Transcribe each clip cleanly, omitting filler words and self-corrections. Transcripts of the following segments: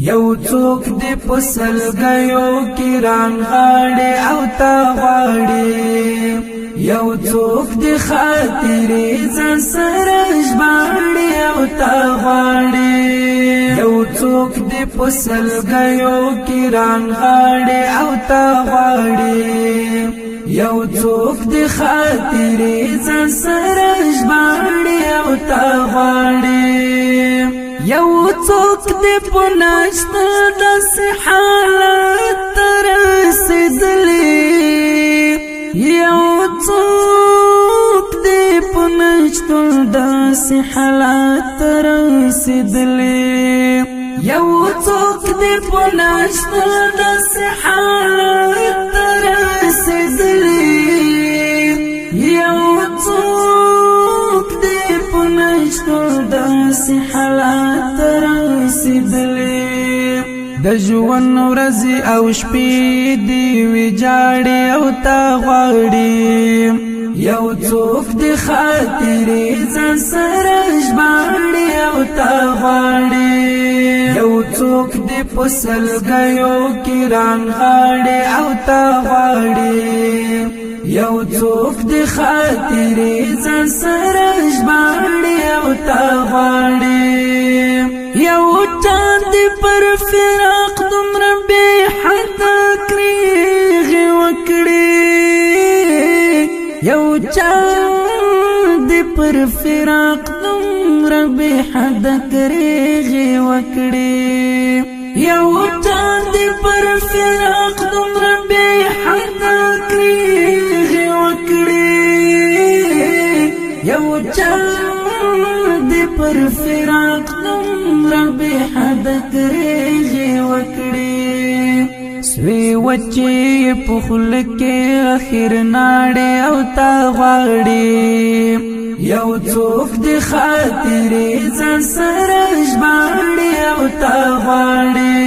یو څوک دې پسل گیو کی رانغاړي او تا غواړي یو څوک دې خاطرې ځان سره ژباړي او تا غواړي یو څوک دې پسل گیو کی رانغاړي او تا غواړي یو څوک دې خاطرې ځان سره ژباړي او تا غواړي یو څوک دې پناشت داسې حالت ته رسېدلی یو څوک دې پناشت داسې حالت ته رسېدلی یو څوک دې پناشت داسې حالت ته رسېدلی یو څوک دې پناشت داسې حالت رسېدلی د ژوند ورځې او شپې دې ویجاړې او تا غواړي یو څوک دې خاطرې ځان سره ژباړي او تا غواړي یو څوک دې په سلګیو کې رانغاړي او تا غواړي یو څوک دې خاطرې ځان سره ژباړي او تا غواړي یو چاند پر فراق دومره بې حده کریغې وکړې یو چاند پر فراق دومره بې حده کریغې وکړې یو چاند پر فراق دومره بې حده کریغې وکړې یو چاند پر فراق ربي حدا کریږي وکړي سوي وچی په خل کې اخر ناړې او تا غواړي یو څوک دې خاطرې ځان سره ژباړي او تا غواړي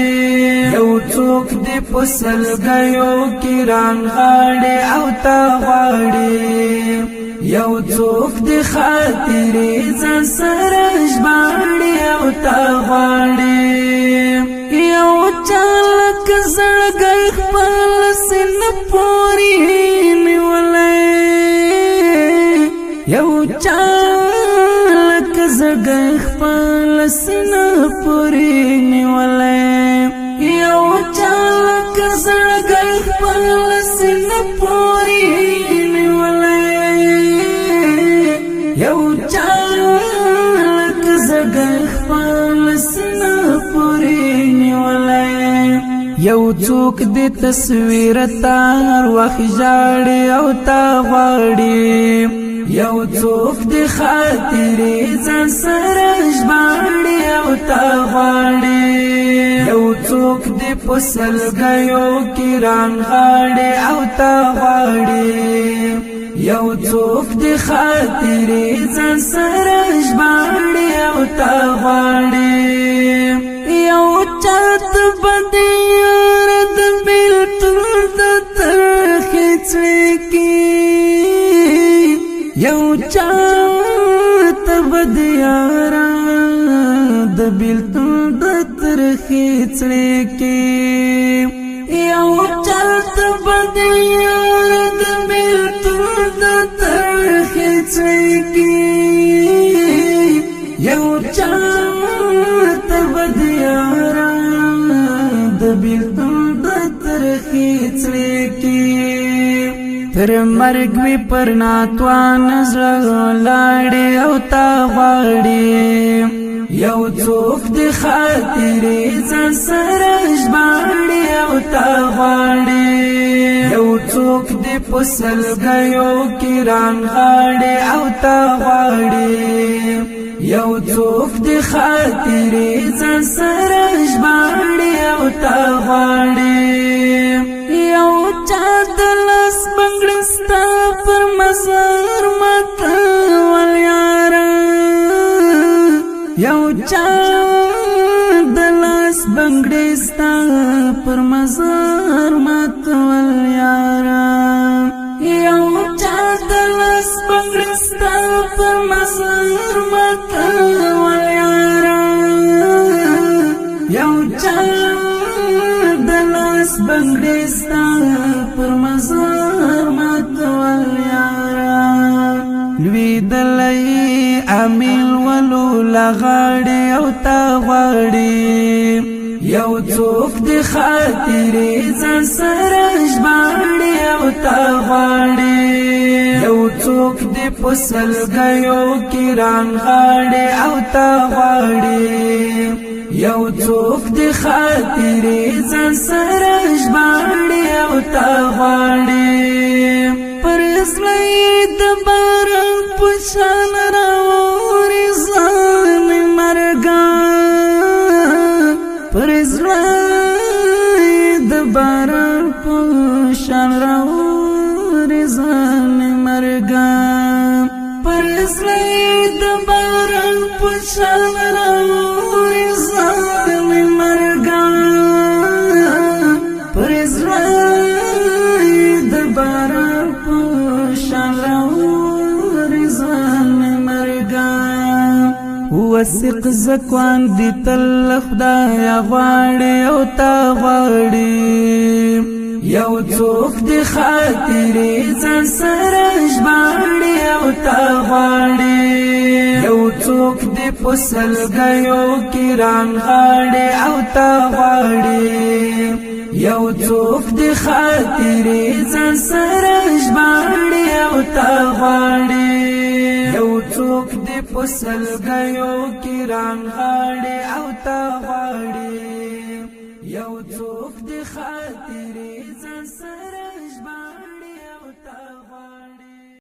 یو څوک دې په سلګیو کې رانغاړي او تا غواړي یو څوک دې خاطرې ځان سره ژباړي او تا غواړي یو چالک زړګی خپل سینه پورې نیولی یو چالک زړګی خپل سینه پورې نیولی یو چالک زړګی خپل سینه پورې یو چالک زړګی خپل سینه پورې نیولی یو څوک دې تصویر ته هر وخت ژاړي او تا غواړي یو څوک دې خاطرې ځان سره ژباړي او تا غواړي یو څوک دې په سلګیو کې رانغاړي او تا غواړي یو څوک دې خاطرې ځان سره ژباړي او تا غواړي یو چاته بدې یار د بېلتون د ترخې څړیکې یو چاته بدې یار د بېلتون د ترخې څړیکې یو چاته بدې یار د بېلتون د ترخې څړیکې یو چاته بدې یار د بېلتون د ترخې څړیکې تر مرګ وي پر ناتوان زړه ولاړې او تا غواړي یو څوک دې خاطرې ځان سره ژباړي او تا غواړي یو څوک دې په سلګیو کې رانغاړي او تا غواړي یو څوک دې خاطرې ځان سره ژباړي او تا غواړي یو چا د لاس بنګړۍ ستا پر مزار ماتول یاره یو چا د لاس بنګړۍ ستا پر مزار ماتول یاره یو چا د لاس بنګړۍ ستا پر مزار ماتول یاره یو چا دلاس بنگړستا پر مزار ماتول یارا لوی دلای امیل ولو لغاړي او تا غاړي یو څوک د خاطرې ځان سره ژباړي او تا غاړي یو څوک د پسلګیو کې رانغاړي او تا غاړي یو څوک د خاطرې ځان سره ژباړي او تا غاړي پر زړه د باران په شان راوري ځان مرګان پر زړه د باران په شان راوري ځان مرګان پر زړه د باران په شان راوري ځان مرګان پر زړه د باران په شان راوري ځان مرګان وثق زکوان دی تل خدای غواړي او تا غواړي یو څوک د خاطرې ځان سره ژباړي او تا غواړي یو څوک د پسلګیو کې رانغاړي او تا غواړي یو څوک د خاطرې ځان سره ژباړي او تا غواړي یو څوک د پسلګیو کې رانغاړي او تا غواړي یو څوک د خاطرې ځان سره